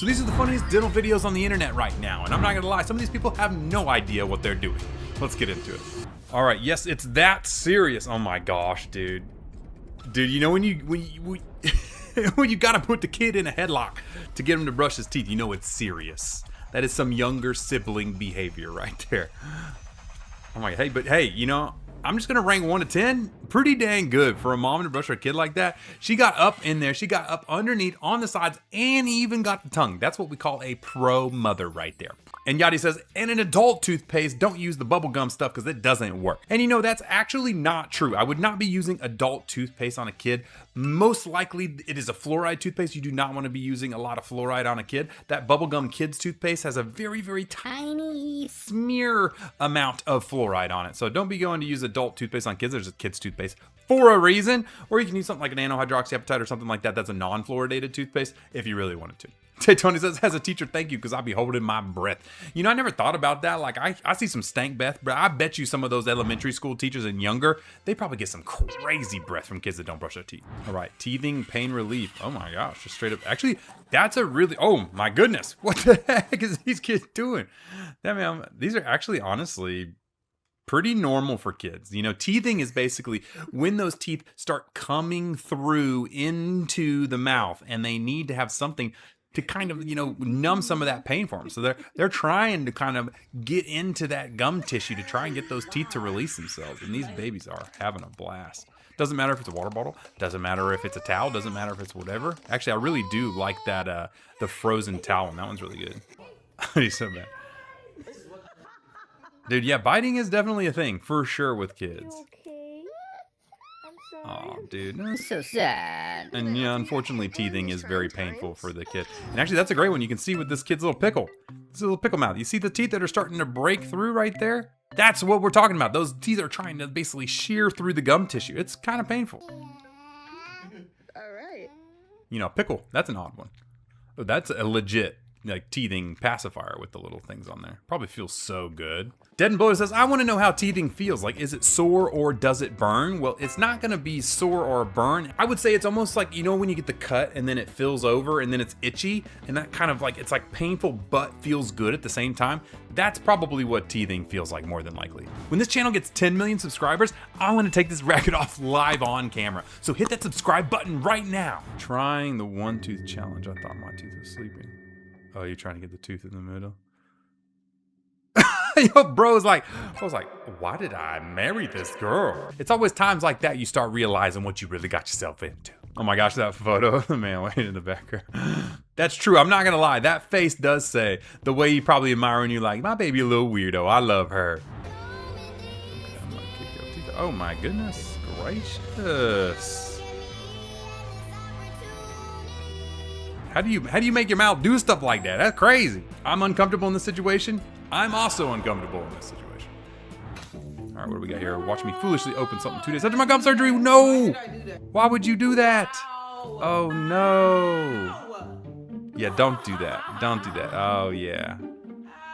So these are the funniest dental videos on the internet right now, and I'm not gonna lie, some of these people have no idea what they're doing. Let's get into it. All right, yes, it's that serious. Oh my gosh, dude. Dude, you know when you when you gotta put the kid in a headlock to get him to brush his teeth, you know it's serious. That is some younger sibling behavior right there. Oh my, hey, but hey, you know, I'm just gonna rank 1 to 10. Pretty dang good for a mom to brush her kid like that. She got up in there, she got up underneath, on the sides, and even got the tongue. That's what we call a pro mother right there. And Yadi says, and an adult toothpaste, don't use the bubblegum stuff because it doesn't work. And you know, that's actually not true. I would not be using adult toothpaste on a kid. Most likely it is a fluoride toothpaste. You do not want to be using a lot of fluoride on a kid. That bubblegum kids toothpaste has a very, very tiny smear amount of fluoride on it. So don't be going to use adult toothpaste on kids. There's a kids toothpaste for a reason. Or you can use something like an hydroxyapatite or something like that. That's a non-fluoridated toothpaste if you really wanted to. Tony says, as a teacher, thank you, because I'll be holding my breath. You know, I never thought about that. Like, I see some stank breath, but I bet you some of those elementary school teachers and younger, they probably get some crazy breath from kids that don't brush their teeth. All right, teething, pain relief. Oh my gosh, just straight up. Actually, that's a really, oh my goodness. What the heck is these kids doing? I mean, these are actually, honestly, pretty normal for kids. You know, teething is basically when those teeth start coming through into the mouth and they need to have something to kind of, you know, numb some of that pain for them. So they're trying to kind of get into that gum tissue to try and get those teeth to release themselves. And these babies are having a blast. Doesn't matter if it's a water bottle. Doesn't matter if it's a towel. Doesn't matter if it's whatever. Actually, I really do like that, the frozen towel. And that one's really good. He's so bad. Dude, yeah, biting is definitely a thing for sure with kids. Oh, dude. That's so sad. And yeah, unfortunately, teething is very painful for the kid. And actually, that's a great one. You can see with this kid's little pickle. This little pickle mouth. You see the teeth that are starting to break through right there? That's what we're talking about. Those teeth are trying to basically shear through the gum tissue. It's kind of painful. All right. You know, pickle. That's an odd one. Oh, that's a legit, like, teething pacifier with the little things on there. Probably feels so good. Dead and Bloated says, I want to know how teething feels. Like, is it sore or does it burn? Well, it's not going to be sore or burn. I would say it's almost like, you know, when you get the cut and then it fills over and then it's itchy and that kind of like, it's like painful but feels good at the same time. That's probably what teething feels like more than likely. When this channel gets 10 million subscribers, I want to take this racket off live on camera. So hit that subscribe button right now. Trying the 1-tooth challenge. I thought my tooth was sleeping. Oh, you're trying to get the tooth in the middle? Yo, bro was like, I was like, why did I marry this girl? It's always times like that you start realizing what you really got yourself into. Oh my gosh, that photo of the man waiting in the background. That's true. I'm not gonna lie. That face does say the way you probably admiring you, like, my baby a little weirdo. I love her. Okay, I'm gonna kick your teeth. Oh my goodness gracious. How do you make your mouth do stuff like that? That's crazy. I'm uncomfortable in this situation. I'm also uncomfortable in this situation. All right, what do we got here? Watch me foolishly open something 2 days after my gum surgery. No! Why would you do that? Oh no. Yeah, don't do that. Don't do that. Oh yeah.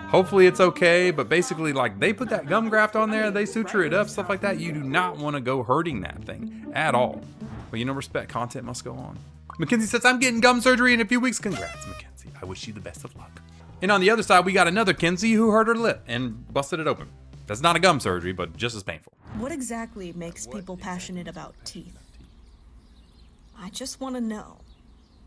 Hopefully it's okay, but basically, like, they put that gum graft on there, they suture it up, stuff like that. You do not want to go hurting that thing at all. But you know, respect, content must go on. Mackenzie says, I'm getting gum surgery in a few weeks. Congrats, Mackenzie. I wish you the best of luck. And on the other side, we got another Kenzie who hurt her lip and busted it open. That's not a gum surgery, but just as painful. What exactly makes people passionate about teeth? I just want to know.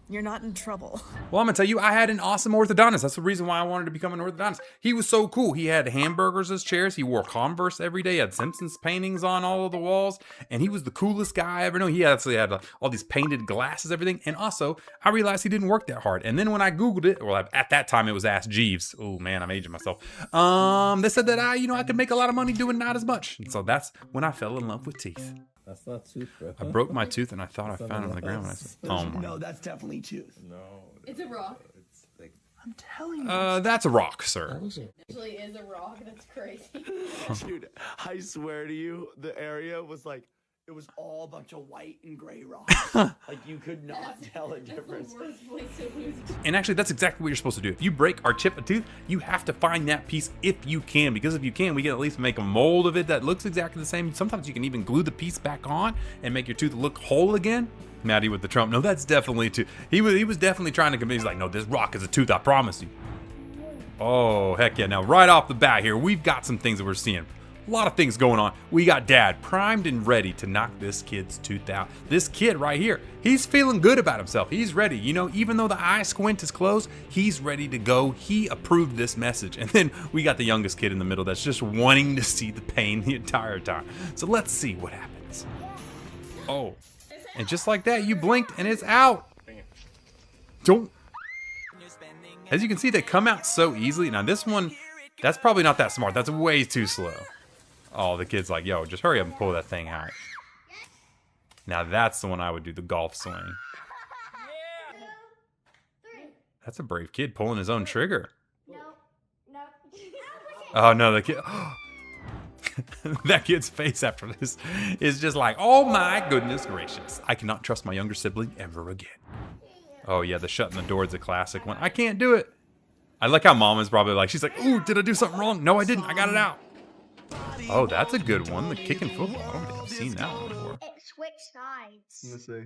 You're not in trouble. Well, I'm gonna tell you, I had an awesome orthodontist. That's the reason why I wanted to become an orthodontist. He was so cool. He had hamburgers as chairs. He wore Converse every day. He had Simpsons paintings on all of the walls. And he was the coolest guy I ever knew. He actually had all these painted glasses, everything. And also, I realized he didn't work that hard. And then when I Googled it, well, at that time it was Ask Jeeves. Oh man, I'm aging myself. They said that I could make a lot of money doing not as much. And so that's when I fell in love with teeth. That's not tooth, bro. I broke my tooth and I thought I found it on the ground. And I said, oh my. No, that's definitely tooth. No. It's a rock. It's like, I'm telling you. That's a rock, sir. Actually is a rock. That's crazy. Dude, I swear to you, the area was like It was all a bunch of white and gray rocks. Like, you could not tell a difference. And actually, that's exactly what you're supposed to do. If you break or chip a tooth, you have to find that piece if you can, because if you can, we can at least make a mold of it that looks exactly the same. Sometimes you can even glue the piece back on and make your tooth look whole again. Maddie with the Trump. No, that's definitely too. He was definitely trying to convince. He's like, no, this rock is a tooth. I promise you. Oh, heck yeah. Now, right off the bat here, we've got some things that we're seeing. A lot of things going on. We got Dad primed and ready to knock this kid's tooth out. This kid right here, he's feeling good about himself. He's ready. You know, even though the eye squint is closed, he's ready to go. He approved this message. And then we got the youngest kid in the middle that's just wanting to see the pain the entire time. So let's see what happens. Oh, and just like that, you blinked and it's out. Don't. As you can see, they come out so easily. Now this one, that's probably not that smart. That's way too slow. Oh, the kid's like, yo, just hurry up and pull that thing out. Now that's the one I would do, the golf swing. That's a brave kid pulling his own trigger. Oh no, the kid. That kid's face after this is just like, oh my goodness gracious. I cannot trust my younger sibling ever again. Oh yeah, the shutting the door is a classic one. I can't do it. I like how mom is probably like, she's like, ooh, did I do something wrong? No, I didn't. I got it out. Oh, that's a good one. The kicking football. I don't think I've seen that one before. It switched sides. Let's see.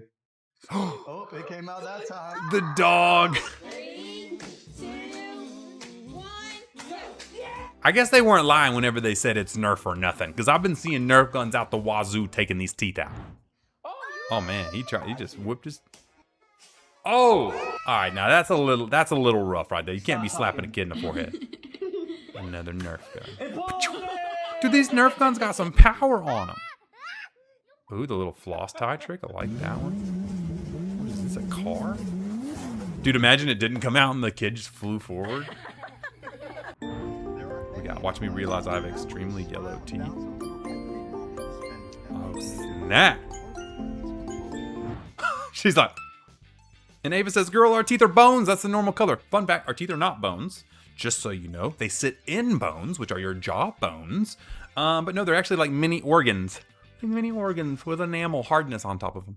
Oh, it came out that time. The dog. 3, 2, 1, go. I guess they weren't lying whenever they said it's Nerf or nothing, because I've been seeing Nerf guns out the wazoo taking these teeth out. Oh man, he just whipped his. Oh, all right. Now that's a little rough right there. You can't be slapping a kid in the forehead. Another Nerf gun. Dude, these Nerf guns got some power on them. Ooh, the little floss tie trick. I like that one. What is this, a car? Dude, imagine it didn't come out and the kid just flew forward. Watch me realize I have extremely yellow teeth. Oh, snap. She's like, and Ava says, girl, our teeth are bones. That's the normal color. Fun fact, our teeth are not bones. Just so you know, they sit in bones, which are your jaw bones. But no, they're actually like mini organs. Mini organs with enamel hardness on top of them.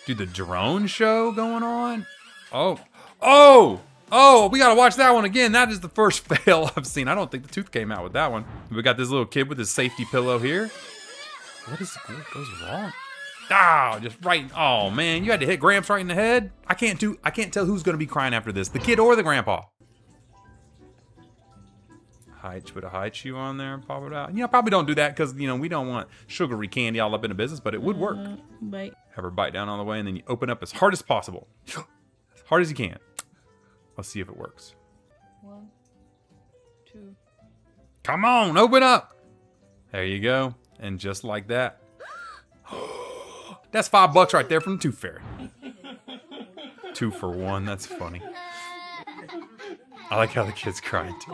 Dude, the drone show going on? Oh, we gotta watch that one again. That is the first fail I've seen. I don't think the tooth came out with that one. We got this little kid with his safety pillow here. What goes wrong? Ah, just right. Oh man, you had to hit Gramps right in the head. I can't tell who's gonna be crying after this, the kid or the grandpa. Put a high chew on there and pop it out. You know, probably don't do that because, you know, we don't want sugary candy all up in the business, but it would work. Bite. Have her bite down all the way and then you open up as hard as possible. As hard as you can. Let's see if it works. 1, 2. Come on, open up. There you go. And just like that. That's $5 right there from the Tooth Fairy. 2 for 1. That's funny. I like how the kid's crying too.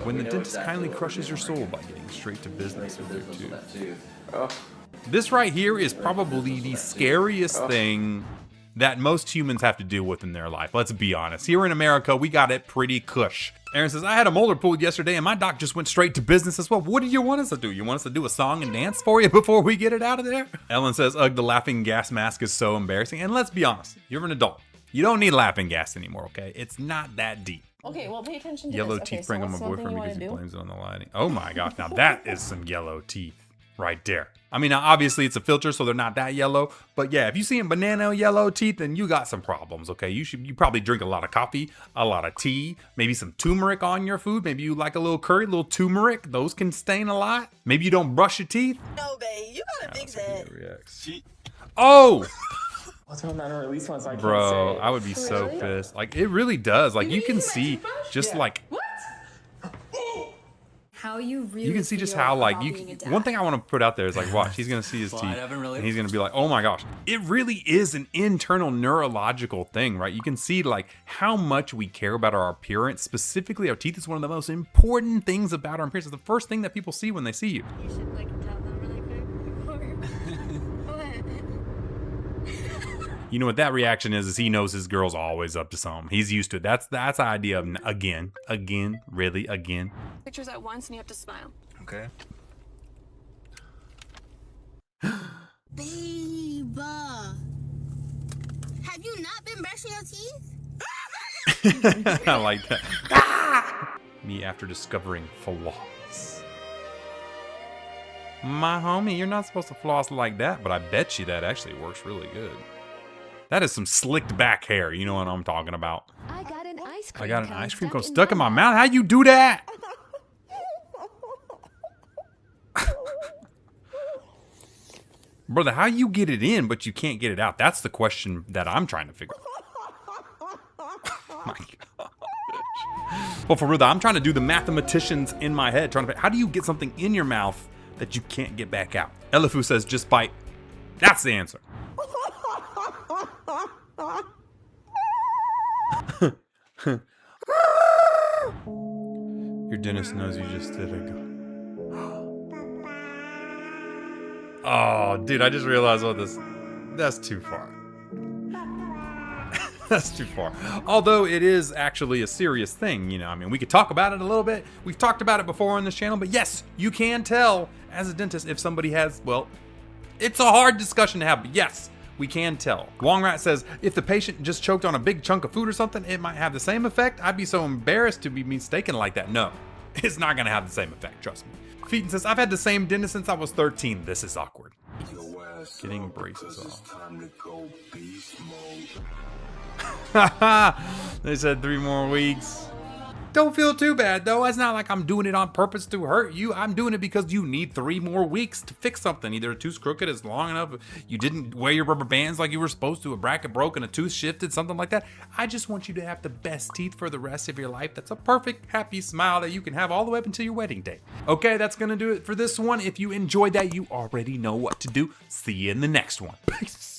When the dentist kindly crushes your soul by getting straight to business with your tooth. This right here is probably the scariest thing that most humans have to deal with in their life. Let's be honest. Here in America, we got it pretty cush. Aaron says, I had a molar pulled yesterday and my doc just went straight to business as well. What do you want us to do? You want us to do a song and dance for you before we get it out of there? Ellen says, ugh, the laughing gas mask is so embarrassing. And let's be honest, you're an adult. You don't need laughing gas anymore, okay? It's not that deep. Okay, well, pay attention to Yellow this. teeth Okay, bring so on my what's something boyfriend you because he wanna do? blames it on the lighting. Oh my gosh, now that is some yellow teeth right there. I mean, now obviously it's a filter, so they're not that yellow. But yeah, if you see banana yellow teeth, then you got some problems, okay? You probably drink a lot of coffee, a lot of tea, maybe some turmeric on your food. Maybe you like a little curry, a little turmeric. Those can stain a lot. Maybe you don't brush your teeth. No, babe, you gotta fix that. Oh! What's on that release once I can't Bro, say. I would be so pissed. Like, it really does. Like, you can see just like... How you really You can see just feel how, like, about you being a can, dad. one thing I want to put out there is, like, watch, he's going to see his teeth, and he's going to be like, oh my gosh. It really is an internal neurological thing, right? You can see, like, how much we care about our appearance. Specifically, our teeth is one of the most important things about our appearance. It's the first thing that people see when they see you. You should like tell them really quick. You know what that reaction is he knows his girl's always up to something. He's used to it. That's the idea of again, really, again. Pictures at once and you have to smile. Okay. Babe, have you not been brushing your teeth? I like that. Ah! Me after discovering flaws. My homie, you're not supposed to floss like that, but I bet you that actually works really good. That is some slicked back hair. You know what I'm talking about. I got an ice cream. I got an ice cream cone stuck in my mouth. How you do that? Brother, how you get it in, but you can't get it out? That's the question that I'm trying to figure out. Oh my God. Well, for real, I'm trying to do the mathematicians in my head. Trying to, how do you get something in your mouth that you can't get back out? Elifu says, just bite. That's the answer. Your dentist knows you just did it. Oh, dude, I just realized what this... That's too far. That's too far. Although it is actually a serious thing, you know. I mean, we could talk about it a little bit. We've talked about it before on this channel, but yes, you can tell as a dentist if somebody has, well, it's a hard discussion to have, but yes, we can tell. Wongrat says, if the patient just choked on a big chunk of food or something, it might have the same effect. I'd be so embarrassed to be mistaken like that. No, it's not gonna have the same effect, trust me. Feeton says, I've had the same dentist since I was 13. This is awkward. Getting braces off. They said 3 more weeks. Don't feel too bad though. It's not like I'm doing it on purpose to hurt you. I'm doing it because you need 3 more weeks to fix something. Either a tooth's crooked is long enough, you didn't wear your rubber bands like you were supposed to, a bracket broke and a tooth shifted, something like that. I just want you to have the best teeth for the rest of your life. That's a perfect, happy smile that you can have all the way up until your wedding day. Okay, that's gonna do it for this one. If you enjoyed that, you already know what to do. See you in the next one. Peace.